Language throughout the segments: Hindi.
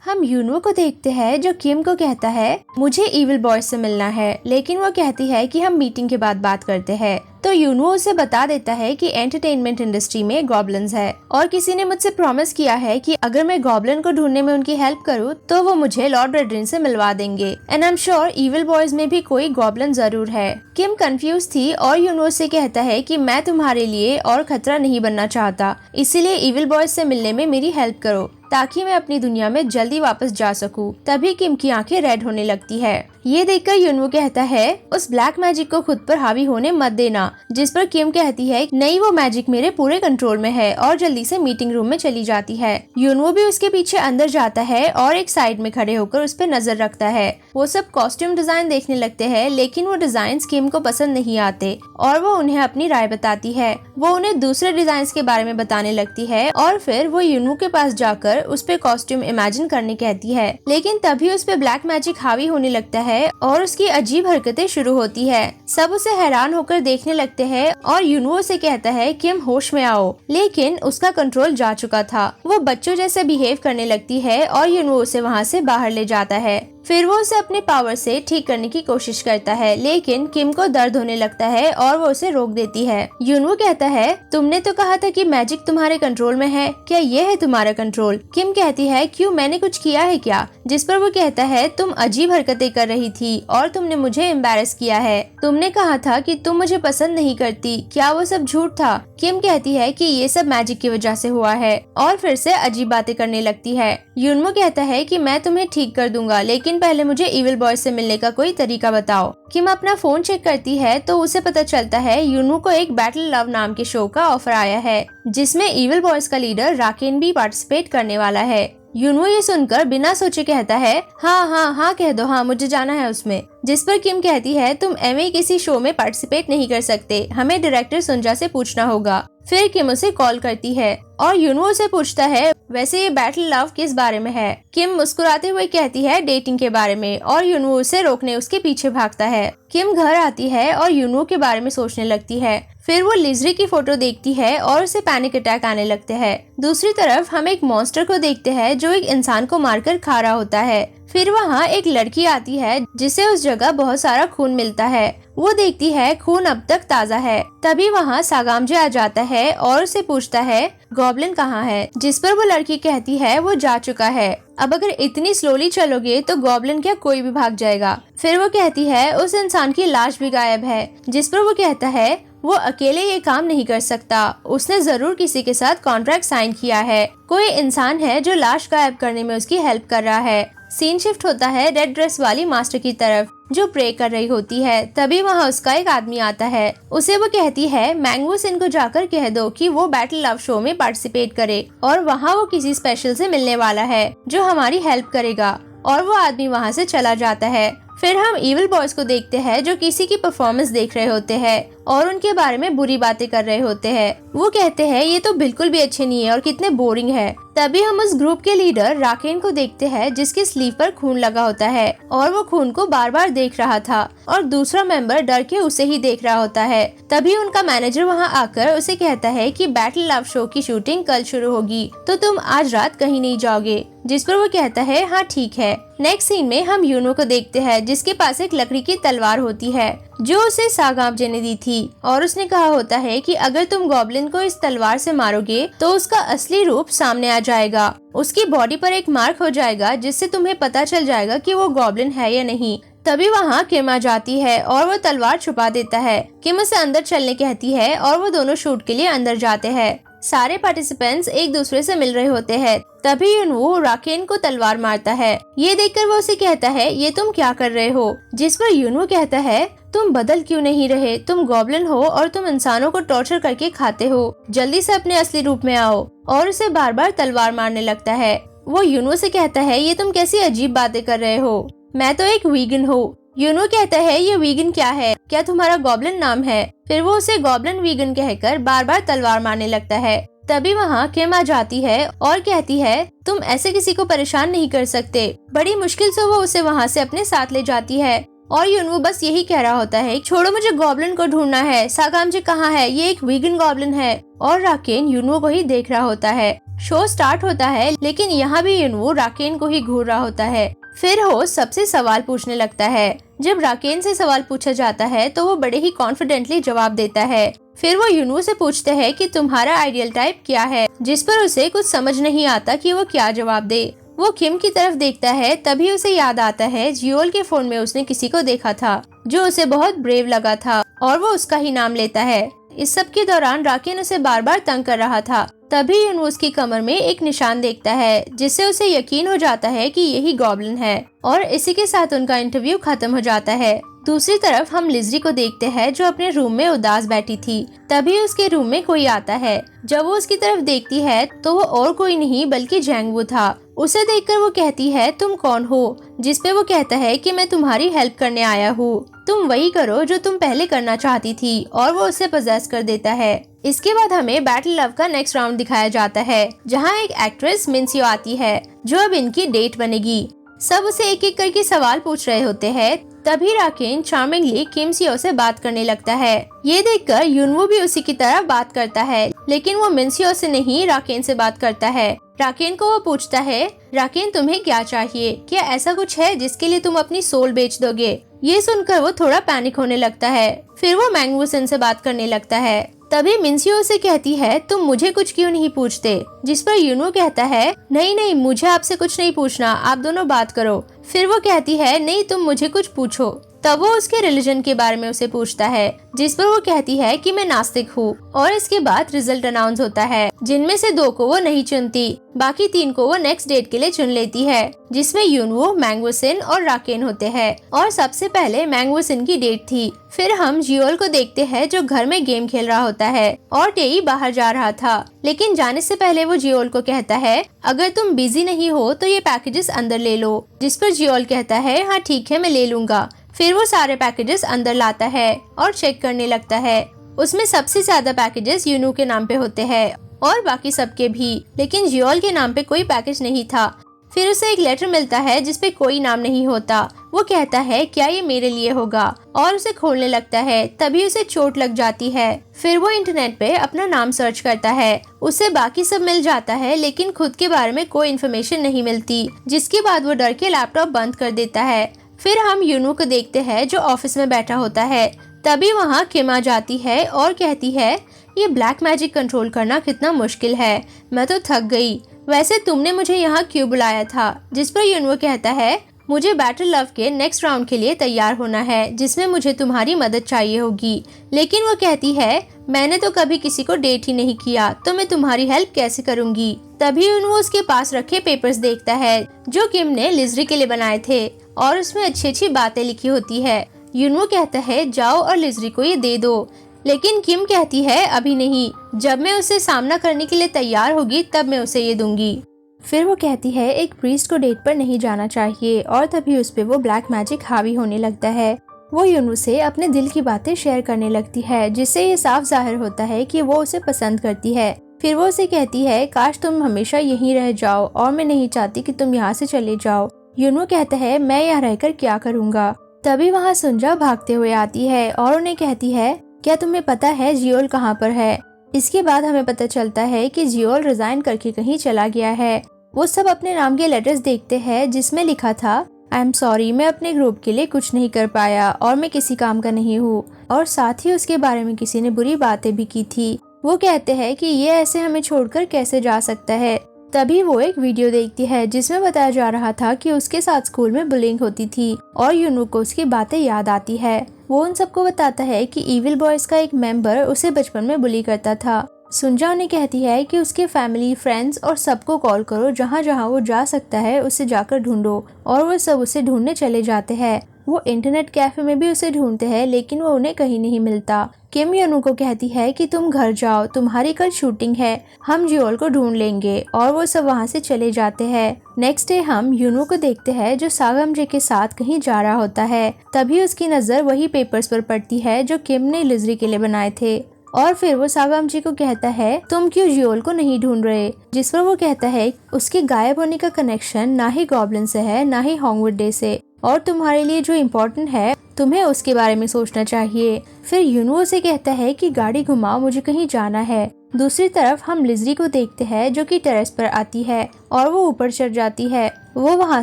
हम यूनो को देखते हैं जो किम को कहता है मुझे इविल बॉय से मिलना है, लेकिन वो कहती है कि हम मीटिंग के बाद बात करते हैं। तो यूनो उसे बता देता है कि एंटरटेनमेंट इंडस्ट्री में गॉब्लिन्स है और किसी ने मुझसे प्रॉमिस किया है कि अगर मैं गॉब्लिन को ढूंढने में उनकी हेल्प करूँ तो वो मुझे लॉर्ड रेड्रिन से मिलवा देंगे। And I am sure evil boys में भी कोई गॉब्लिन जरूर है। किम कंफ्यूज थी और यूनो से कहता है कि मैं तुम्हारे लिए और खतरा नहीं बनना चाहता, इसीलिए इविल बॉयज से मिलने में मेरी हेल्प करो ताकि मैं अपनी दुनिया में जल्दी वापस जा सकूं। तभी किम की आंखें रेड होने लगती है। ये देखकर यूनवो कहता है उस ब्लैक मैजिक को खुद पर हावी होने मत देना, जिस पर किम कहती है नहीं वो मैजिक मेरे पूरे कंट्रोल में है और जल्दी से मीटिंग रूम में चली जाती है। यूनवो भी उसके पीछे अंदर जाता है और एक साइड में खड़े होकर उस पर नजर रखता है। वो सब कॉस्ट्यूम डिजाइन देखने लगते हैं, लेकिन वो डिजाइन किम को पसंद नहीं आते और वो उन्हें अपनी राय बताती है। वो उन्हें दूसरे डिजाइन के बारे में बताने लगती है और फिर वो यूनवो के पास जाकर उस पे कॉस्ट्यूम इमेजिन करने कहती है, लेकिन तभी उस पे ब्लैक मैजिक हावी होने लगता है और उसकी अजीब हरकतें शुरू होती है। सब उसे हैरान होकर देखने लगते हैं और यूनवो से कहता है किम होश में आओ, लेकिन उसका कंट्रोल जा चुका था। वो बच्चों जैसे बिहेव करने लगती है और यूनवो उसे वहाँ से बाहर ले जाता है। फिर वो उसे अपने पावर से ठीक करने की कोशिश करता है, लेकिन किम को दर्द होने लगता है और वो उसे रोक देती है। यूनवो कहता है तुमने तो कहा था कि मैजिक तुम्हारे कंट्रोल में है, क्या ये है तुम्हारा कंट्रोल? किम कहती है क्यों, मैंने कुछ किया है क्या? जिस पर वो कहता है तुम अजीब हरकतें कर रही थी और तुमने मुझे एम्बैरेस किया है। तुमने कहा था कि तुम मुझे पसंद नहीं करती, क्या वो सब झूठ था? किम कहती है कि ये सब मैजिक की वजह से हुआ है और फिर से अजीब बातें करने लगती है। यूनवो कहता है कि मैं तुम्हें ठीक कर दूंगा, लेकिन पहले मुझे इविल बॉय से मिलने का कोई तरीका बताओ। किम अपना फोन चेक करती है तो उसे पता चलता है यूनवो को एक बैटल लव नाम के शो का ऑफर आया है, जिसमें इविल बॉयज का लीडर राकेन भी पार्टिसिपेट करने वाला है। यूनवो ये सुनकर बिना सोचे कहता है हाँ कह दो, हाँ मुझे जाना है उसमें। जिस पर किम कहती है तुम एवं किसी शो में पार्टिसिपेट नहीं कर सकते, हमें डायरेक्टर सुंजा से पूछना होगा। फिर किम उसे कॉल करती है और यूनवो से पूछता है वैसे ये बैटल लव किस बारे में है? किम मुस्कुराते हुए कहती है डेटिंग के बारे में और यूनवो उसे रोकने उसके पीछे भागता है। किम घर आती है और यूनवो के बारे में सोचने लगती है। फिर वो लिजरी की फोटो देखती है और उसे पैनिक अटैक आने लगते हैं। दूसरी तरफ हम एक मॉन्स्टर को देखते हैं जो एक इंसान को मारकर खा रहा होता है। फिर वहाँ एक लड़की आती है जिसे उस जगह बहुत सारा खून मिलता है। वो देखती है खून अब तक ताज़ा है। तभी वहाँ सागामजे आ जाता है और उसे पूछता है गॉब्लिन कहाँ है? जिस पर वो लड़की कहती है वो जा चुका है। अब अगर इतनी स्लोली चलोगे तो गॉब्लिन क्या कोई भी भाग जाएगा। फिर वो कहती है उस इंसान की लाश भी गायब है। जिस पर वो कहता है वो अकेले ये काम नहीं कर सकता, उसने जरूर किसी के साथ कॉन्ट्रैक्ट साइन किया है। कोई इंसान है जो लाश गायब करने में उसकी हेल्प कर रहा है। सीन शिफ्ट होता है रेड ड्रेस वाली मास्टर की तरफ जो प्रे कर रही होती है। तभी वहाँ उसका एक आदमी आता है। उसे वो कहती है मैंगो सिन को जाकर कह दो कि वो बैटल लव शो में पार्टिसिपेट करे और वहाँ वो किसी स्पेशल से मिलने वाला है जो हमारी हेल्प करेगा। और वो आदमी वहाँ से चला जाता है। फिर हम इविल बॉयज को देखते हैं जो किसी की परफॉर्मेंस देख रहे होते हैं और उनके बारे में बुरी बातें कर रहे होते हैं। वो कहते हैं ये तो बिल्कुल भी अच्छे नहीं है और कितने बोरिंग है। तभी हम उस ग्रुप के लीडर राकेन को देखते हैं जिसके स्लीव पर खून लगा होता है और वो खून को बार बार देख रहा था और दूसरा मेंबर डर के उसे ही देख रहा होता है। तभी उनका मैनेजर वहाँ आकर उसे कहता है कि बैटल लव शो की शूटिंग कल शुरू होगी तो तुम आज रात कहीं नहीं जाओगे। जिस पर वो कहता है हाँ ठीक है। नेक्स्ट सीन में हम यूनो को देखते हैं जिसके पास एक लकड़ी की तलवार होती है जो उसे सागामजे ने दी थी और उसने कहा होता है कि अगर तुम गॉब्लिन को इस तलवार से मारोगे तो उसका असली रूप सामने आ जाएगा। उसकी बॉडी पर एक मार्क हो जाएगा जिससे तुम्हें पता चल जाएगा कि वो गॉब्लिन है या नहीं। तभी वहाँ किम आ जाती है और वो तलवार छुपा देता है। किम उसे अंदर चलने कहती है और वो दोनों शूट के लिए अंदर जाते हैं। सारे पार्टिसिपेंट्स एक दूसरे से मिल रहे होते हैं। तभी यूनवो राकेन को तलवार मारता है। ये देखकर वो उसे कहता है ये तुम क्या कर रहे हो? जिस पर यूनवो कहता है तुम बदल क्यों नहीं रहे? तुम गॉब्लिन हो और तुम इंसानों को टॉर्चर करके खाते हो। जल्दी से अपने असली रूप में आओ। और उसे बार बार तलवार मारने लगता है। वो यूनवो से कहता है ये तुम कैसी अजीब बातें कर रहे हो, मैं तो एक वीगन हूँ। यूनो कहता है ये वीगन क्या है, क्या तुम्हारा गॉब्लिन नाम है? फिर वो उसे गॉब्लिन वीगन कहकर बार बार तलवार मारने लगता है। तभी वहाँ किम आ जाती है और कहती है तुम ऐसे किसी को परेशान नहीं कर सकते। बड़ी मुश्किल से वो उसे वहाँ से अपने साथ ले जाती है और यूनवो बस यही कह रहा होता है छोड़ो, मुझे गॉब्लिन को ढूंढना है। सागामजे कहाँ है? ये एक वीगन गॉब्लिन है। और राकेन यूनवो को ही देख रहा होता है। शो स्टार्ट होता है, लेकिन यहाँ भी यूनवो राकेन को ही घूर रहा होता है। फिर होस्ट सबसे सवाल पूछने लगता है। जब राकेन से सवाल पूछा जाता है तो वो बड़े ही कॉन्फिडेंटली जवाब देता है। फिर वो यूनवो से पूछते हैं कि तुम्हारा आइडियल टाइप क्या है, जिस पर उसे कुछ समझ नहीं आता कि वो क्या जवाब दे। वो किम की तरफ देखता है, तभी उसे याद आता है जियोल के फोन में उसने किसी को देखा था जो उसे बहुत ब्रेव लगा था, और वो उसका ही नाम लेता है। इस सब के दौरान राकेन उसे बार बार तंग कर रहा था। तभी यूनवो उसकी कमर में एक निशान देखता है, जिससे उसे यकीन हो जाता है कि यही गॉब्लिन है, और इसी के साथ उनका इंटरव्यू खत्म हो जाता है। दूसरी तरफ हम लिज़री को देखते हैं, जो अपने रूम में उदास बैठी थी। तभी उसके रूम में कोई आता है। जब वो उसकी तरफ देखती है तो वो और कोई नहीं बल्कि जैंगवू था। उसे देखकर वो कहती है, तुम कौन हो? जिस पे वो कहता है कि मैं तुम्हारी हेल्प करने आया हूँ, तुम वही करो जो तुम पहले करना चाहती थी, और वो उसे पजेस कर देता है। इसके बाद हमें बैटल लव का नेक्स्ट राउंड दिखाया जाता है, जहाँ एक एक्ट्रेस मिनसियो आती है, जो अब इनकी डेट बनेगी। सब उसे एक एक करके सवाल पूछ रहे होते हैं। तभी राकेन चार्मिंगली किम सियो से बात करने लगता है। ये देखकर यूनवो भी उसी की तरह बात करता है, लेकिन वो मिनसियो से नहीं राकेन से बात करता है। राकेन को वो पूछता है, राकेन तुम्हें क्या चाहिए? क्या ऐसा कुछ है जिसके लिए तुम अपनी सोल बेच दोगे? ये सुनकर वो थोड़ा पैनिक होने लगता है। फिर वो मैंगवू सेन से बात करने लगता है। तभी मिनसियो से कहती है, तुम मुझे कुछ क्यों नहीं पूछते? जिस पर यूनो कहता है, नहीं नहीं, मुझे आपसे कुछ नहीं पूछना, आप दोनों बात करो। फिर वो कहती है, नहीं, तुम मुझे कुछ पूछो। तब वो उसके रिलीजन के बारे में उसे पूछता है, जिस पर वो कहती है कि मैं नास्तिक हूँ। और इसके बाद रिजल्ट अनाउंस होता है, जिनमें से 2 को वो नहीं चुनती, बाकी 3 को वो नेक्स्ट डेट के लिए चुन लेती है, जिसमें यूनवो, मैंगवू सेन और राकेन होते हैं। और सबसे पहले मैंगवू सेन की डेट थी। फिर हम जियोल को देखते हैं, जो घर में गेम खेल रहा होता है, और टेई बाहर जा रहा था, लेकिन जाने से पहले वो जियोल को कहता है, अगर तुम बिजी नहीं हो तो ये पैकेजेस अंदर ले लो। जिस पर जियोल कहता है, हाँ ठीक है, मैं ले लूंगा। फिर वो सारे पैकेजेस अंदर लाता है और चेक करने लगता है। उसमें सबसे ज्यादा पैकेजेस यूनू के नाम पे होते हैं, और बाकी सबके भी, लेकिन जियोल के नाम पे कोई पैकेज नहीं था। फिर उसे एक लेटर मिलता है जिसपे कोई नाम नहीं होता। वो कहता है, क्या ये मेरे लिए होगा? और उसे खोलने लगता है। तभी उसे चोट लग जाती है। फिर वो इंटरनेट पे अपना नाम सर्च करता है। उसे बाकी सब मिल जाता है, लेकिन खुद के बारे में कोई इन्फॉर्मेशन नहीं मिलती, जिसके बाद वो डर के लैपटॉप बंद कर देता है। फिर हम यूनू को देखते हैं, जो ऑफिस में बैठा होता है। तभी वहाँ किम आ जाती है और कहती है, ये ब्लैक मैजिक कंट्रोल करना कितना मुश्किल है, मैं तो थक गई। वैसे तुमने मुझे यहाँ क्यों बुलाया था? जिस पर यूनवो कहता है, मुझे बैटल लव के नेक्स्ट राउंड के लिए तैयार होना है, जिसमें मुझे तुम्हारी मदद चाहिए होगी। लेकिन वो कहती है, मैंने तो कभी किसी को डेट ही नहीं किया, तो मैं तुम्हारी हेल्प कैसे करूंगी? तभी यूनवो उसके पास रखे पेपर्स देखता है, जो किम ने लिज़री के लिए बनाए थे, और उसमें अच्छी अच्छी बातें लिखी होती है। यूनवो कहता है, जाओ और लिज़री को ये दे दो। लेकिन किम कहती है, अभी नहीं, जब मैं उसे सामना करने के लिए तैयार होगी तब मैं उसे ये दूंगी। फिर वो कहती है, एक प्रीस्ट को डेट पर नहीं जाना चाहिए, और तभी उस पे वो ब्लैक मैजिक हावी होने लगता है। वो यूनू से अपने दिल की बातें शेयर करने लगती है, जिससे ये साफ जाहिर होता है कि वो उसे पसंद करती है। फिर वो उसे कहती है, काश तुम हमेशा यहीं रह जाओ, और मैं नहीं चाहती कि तुम यहाँ से चले जाओ। यूनू कहता है, मैं यहाँ रहकर क्या करूँगा? तभी वहाँ सुंजा भागते हुए आती है और उन्हें कहती है, क्या तुम्हें पता है जियोल कहाँ पर है? इसके बाद हमें पता चलता है कि जियोल रिजाइन करके कहीं चला गया है। वो सब अपने नाम के लेटर्स देखते हैं, जिसमें लिखा था, आई एम सॉरी, मैं अपने ग्रुप के लिए कुछ नहीं कर पाया, और मैं किसी काम का नहीं हूँ। और साथ ही उसके बारे में किसी ने बुरी बातें भी की थी। वो कहते हैं कि ये ऐसे हमें छोड़कर कैसे जा सकता है। तभी वो एक वीडियो देखती है, जिसमें बताया जा रहा था कि उसके साथ स्कूल में बुलिंग होती थी, और यूनू को उसकी बातें याद आती है। वो उन सबको बताता है कि इविल बॉयज का एक मेंबर उसे बचपन में बुली करता था। सुंजा उन्हें कहती है कि उसके फैमिली, फ्रेंड्स और सबको कॉल करो, जहाँ जहाँ वो जा सकता है उसे जाकर ढूंढो। और वो सब उसे ढूंढने चले जाते हैं। वो इंटरनेट कैफे में भी उसे ढूंढते हैं, लेकिन वो उन्हें कहीं नहीं मिलता। किम यूनू को कहती है कि तुम घर जाओ, तुम्हारी कल शूटिंग है, हम जियोल को ढूंढ लेंगे। और वो सब वहाँ से चले जाते हैं। नेक्स्ट डे हम यूनू को देखते हैं, जो सागमजे के साथ कहीं जा रहा होता है। तभी उसकी नजर वही पेपर्स पर पड़ती है जो किम ने लिज़री के लिए बनाए थे। और फिर वो सागमजे को कहता है, तुम क्यों जियोल को नहीं ढूंढ रहे? जिस पर वो कहता है, उसके गायब होने का कनेक्शन ना ही गॉब्लिन से है, ना ही होंगवुड डे से, और तुम्हारे लिए जो इम्पोर्टेंट है तुम्हें उसके बारे में सोचना चाहिए। फिर यूनू से कहता है कि गाड़ी घुमाओ, मुझे कहीं जाना है। दूसरी तरफ हम लिजरी को देखते हैं जो कि टेरेस पर आती है और वो ऊपर चढ़ जाती है। वो वहाँ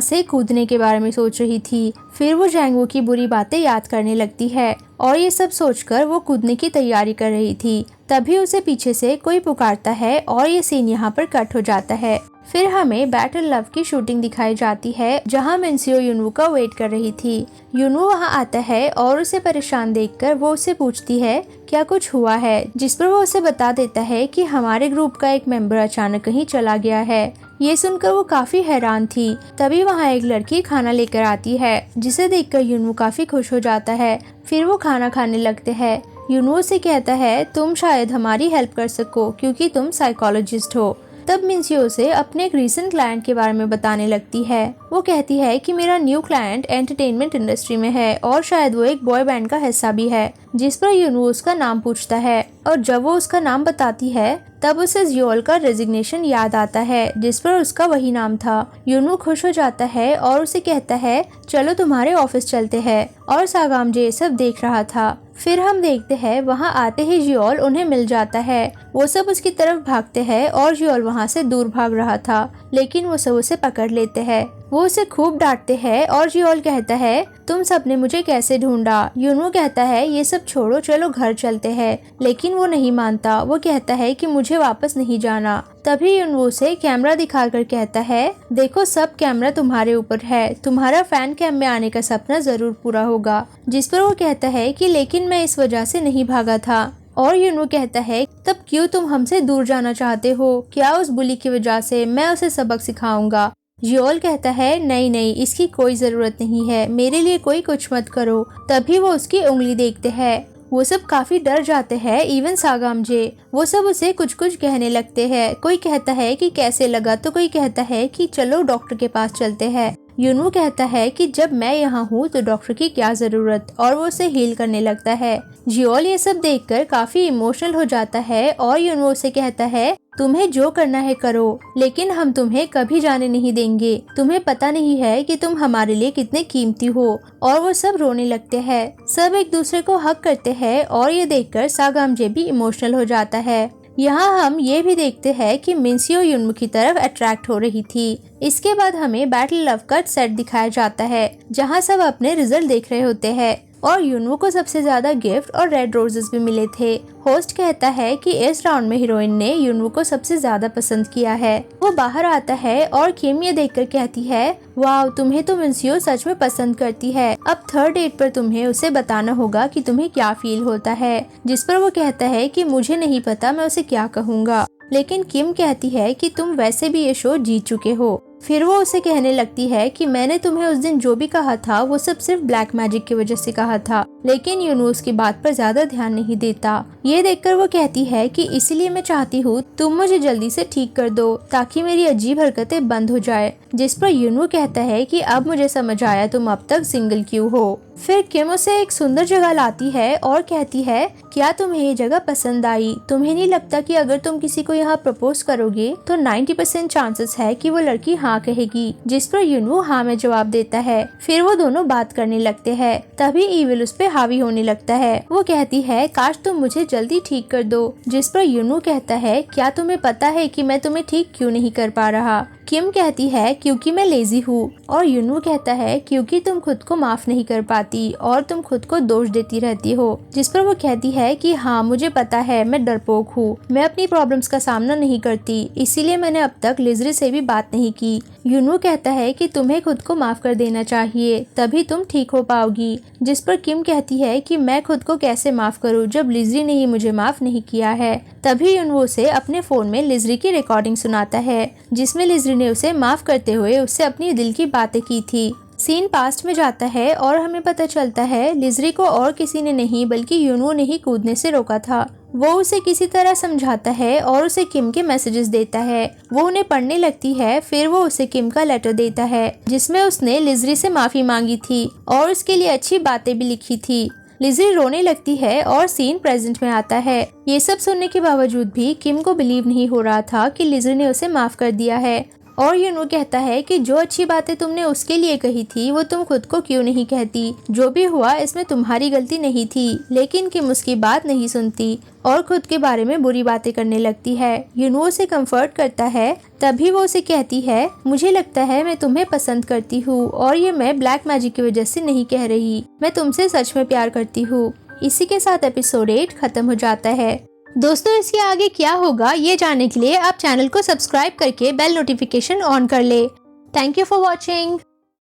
से कूदने के बारे में सोच रही थी। फिर वो जैंगो की बुरी बातें याद करने लगती है और ये सब सोचकर वो कूदने की तैयारी कर रही थी। तभी उसे पीछे से कोई पुकारता है और ये सीन यहाँ पर कट हो जाता है। फिर हमें बैटल लव की शूटिंग दिखाई जाती है जहाँ मिन्सियो युनवू का वेट कर रही थी। युनवू वहाँ आता है और उसे परेशान देखकर वो उससे पूछती है क्या कुछ हुआ है, जिस पर वो उसे बता देता है कि हमारे ग्रुप का एक मेंबर अचानक कहीं चला गया है। ये सुनकर वो काफी हैरान थी। तभी वहाँ एक लड़की खाना लेकर आती है जिसे देखकर युनवू काफी खुश हो जाता है। फिर वो खाना खाने लगते हैं। युनवू से कहता है तुम शायद हमारी हेल्प कर सको क्योंकि तुम साइकोलॉजिस्ट हो। तब मिन्सियो से अपने एक रीसेंट क्लाइंट के बारे में बताने लगती है। वो कहती है कि मेरा न्यू क्लाइंट एंटरटेनमेंट इंडस्ट्री में है और शायद वो एक बॉय बैंड का हिस्सा भी है, जिस पर युनवू उसका नाम पूछता है और जब वो उसका नाम बताती है तब उसे जियोल का रेजिग्नेशन याद आता है जिस पर उसका वही नाम था। युनवू खुश हो जाता है और उसे कहता है चलो तुम्हारे ऑफिस चलते हैं, और सागामजे ये सब देख रहा था। फिर हम देखते हैं वहाँ आते ही जियोल उन्हें मिल जाता है। वो सब उसकी तरफ भागते हैं और जियोल वहाँ से दूर भाग रहा था, लेकिन वो सब उसे पकड़ लेते हैं। वो उसे खूब डांटते हैं और जियोल कहता है तुम सबने मुझे कैसे ढूंढा। युनवू कहता है ये सब छोड़ो, चलो घर चलते हैं, लेकिन वो नहीं मानता। वो कहता है कि मुझे वापस नहीं जाना। तभी युनवू से कैमरा दिखाकर कहता है देखो सब कैमरा तुम्हारे ऊपर है, तुम्हारा फैन कैम में आने का सपना जरूर पूरा होगा। जिस पर वो कहता है कि लेकिन मैं इस वजह से नहीं भागा था। और युनवू कहता है तब क्यों तुम हमसे दूर जाना चाहते हो, क्या उस बुली की वजह से? मैं उसे सबक सिखाऊंगा। जियोल कहता है नहीं नहीं, इसकी कोई जरूरत नहीं है, मेरे लिए कोई कुछ मत करो। तभी वो उसकी उंगली देखते हैं। वो सब काफी डर जाते हैं, इवन सागामजे। वो सब उसे कुछ कुछ कहने लगते हैं। कोई कहता है कि कैसे लगा, तो कोई कहता है कि चलो डॉक्टर के पास चलते हैं। युनवू कहता है कि जब मैं यहाँ हूँ तो डॉक्टर की क्या जरूरत, और वो उसे हील करने लगता है। जियोल ये सब देखकर काफी इमोशनल हो जाता है और युनवू से कहता है तुम्हें जो करना है करो, लेकिन हम तुम्हें कभी जाने नहीं देंगे। तुम्हें पता नहीं है कि तुम हमारे लिए कितने कीमती हो। और वो सब रोने लगते हैं। सब एक दूसरे को हक करते हैं और ये देखकर सागामजे भी इमोशनल हो जाता है। यहाँ हम ये भी देखते हैं कि मिन्सियो युनवू की तरफ अट्रैक्ट हो रही थी। इसके बाद हमें बैटल लव का सेट दिखाया जाता है जहाँ सब अपने रिजल्ट देख रहे होते हैं और युनवू को सबसे ज्यादा गिफ्ट और रेड रोजेस भी मिले थे। होस्ट कहता है कि इस राउंड में हीरोइन ने युनवू को सबसे ज्यादा पसंद किया है। वो बाहर आता है और किम ये देखकर कहती है वाह तुम्हें तो मिन्सियो सच में पसंद करती है। अब थर्ड डेट पर तुम्हें उसे बताना होगा कि तुम्हें क्या फील होता है। जिस पर वो कहता है कि मुझे नहीं पता मैं उसे क्या कहूँगा, लेकिन किम कहती है कि तुम वैसे भी ये शो जीत चुके हो। फिर वो उसे कहने लगती है कि मैंने तुम्हें उस दिन जो भी कहा था वो सब सिर्फ ब्लैक मैजिक की वजह से कहा था, लेकिन युनवू उसकी बात पर ज्यादा ध्यान नहीं देता। ये देखकर वो कहती है कि इसीलिए मैं चाहती हूँ तुम मुझे जल्दी से ठीक कर दो ताकि मेरी अजीब हरकतें बंद हो जाए। जिस पर युनवू कहता है कि अब मुझे समझ आया तुम अब तक सिंगल क्यों हो। फिर किम उसे एक सुंदर जगह लाती है और कहती है क्या तुम्हें ये जगह पसंद आई? तुम्हें नहीं लगता कि अगर तुम किसी को यहाँ प्रपोज करोगे तो 90% चांसेस है कि वो लड़की हाँ कहेगी। जिस पर युनवू हाँ में जवाब देता है। फिर वो दोनों बात करने लगते हैं। तभी ईविल उस पे हावी होने लगता है। वो कहती है काश तुम मुझे जल्दी ठीक कर दो। जिस पर युनवू कहता है क्या तुम्हें पता है कि मैं तुम्हें ठीक क्यों नहीं कर पा रहा? किम कहती है क्योंकि मैं लेजी हूँ। और युनवू कहता है क्योंकि तुम खुद को माफ नहीं कर पाती और तुम खुद को दोष देती रहती हो। जिस पर वो कहती है कि हाँ मुझे पता है, मैं डरपोक हूँ, मैं अपनी प्रॉब्लम्स का सामना नहीं करती, इसीलिए मैंने अब तक लिजरी से भी बात नहीं की। युनवू कहता है कि तुम्हें खुद को माफ कर देना चाहिए, तभी तुम ठीक हो पाओगी। जिस पर किम कहती है कि मैं खुद को कैसे माफ करूँ जब लिजरी ने ही मुझे माफ नहीं किया है। तभी युनवू से अपने फोन में लिजरी की रिकॉर्डिंग सुनाता है जिसमें लिजरी ने उसे माफ करते हुए उससे अपनी दिल की बातें की थी। सीन पास्ट में जाता है और हमें पता चलता है लिजरी को और किसी ने नहीं बल्कि युनवू ने ही कूदने से रोका था। वो उसे किसी तरह समझाता है और उसे किम के मैसेजेस देता है। वो उन्हें पढ़ने लगती है। फिर वो उसे किम का लेटर देता है जिसमें उसने लिजरी से माफी मांगी थी और उसके लिए अच्छी बातें भी लिखी थी। लिजरी रोने लगती है और सीन प्रेजेंट में आता है। ये सब सुनने के बावजूद भी किम को बिलीव नहीं हो रहा था कि लिजरी ने उसे माफ कर दिया है। और युनवू कहता है कि जो अच्छी बातें तुमने उसके लिए कही थी वो तुम खुद को क्यों नहीं कहती? जो भी हुआ इसमें तुम्हारी गलती नहीं थी। लेकिन किम उसकी बात नहीं सुनती और खुद के बारे में बुरी बातें करने लगती है। यूनवो उसे कंफर्ट करता है, तभी वो उसे कहती है, मुझे लगता है मैं तुम्हें पसंद करती हूँ और ये मैं ब्लैक मैजिक की वजह से नहीं कह रही, मैं तुमसे सच में प्यार करती हूँ। इसी के साथ एपिसोड 8 खत्म हो जाता है। दोस्तों, इसके आगे क्या होगा ये जानने के लिए आप चैनल को सब्सक्राइब करके बेल नोटिफिकेशन ऑन कर ले। Thank you for watching.